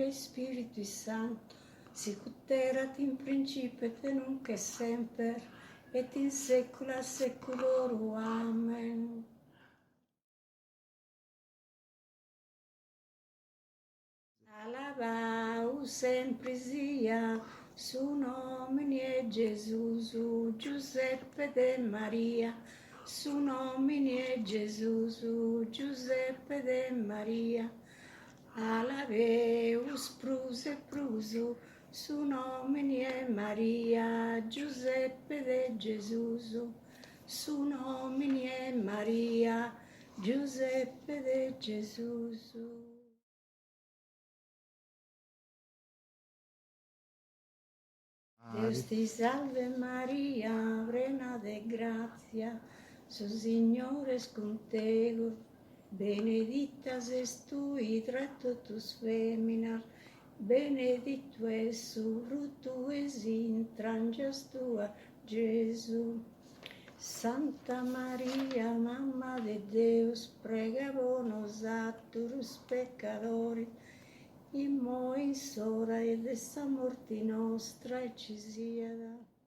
Padre, Spiritus Sancto, sicut erat in principio et nunc et semper, et in saecula saeculorum. Amen. Alabau sempre sia su nomine Gesusu, Giuseppe de Maria, su nomine Gesusu, Giuseppe de Maria. Alabeus pruse prusu, su nomine Maria, Giuseppe de Gesusu, su nomine Maria, Giuseppe de Gesusu. Deus ti salve Maria, plena de gratia, su Signore es contigo, benedictas es tui tra totus feminas, benedictus es su fructus intranjas tua, Gesù. Santa Maria, Mamma de Deus, prega por nosotros pecadores, immo in sora ed essa morti nostra, e ci sia da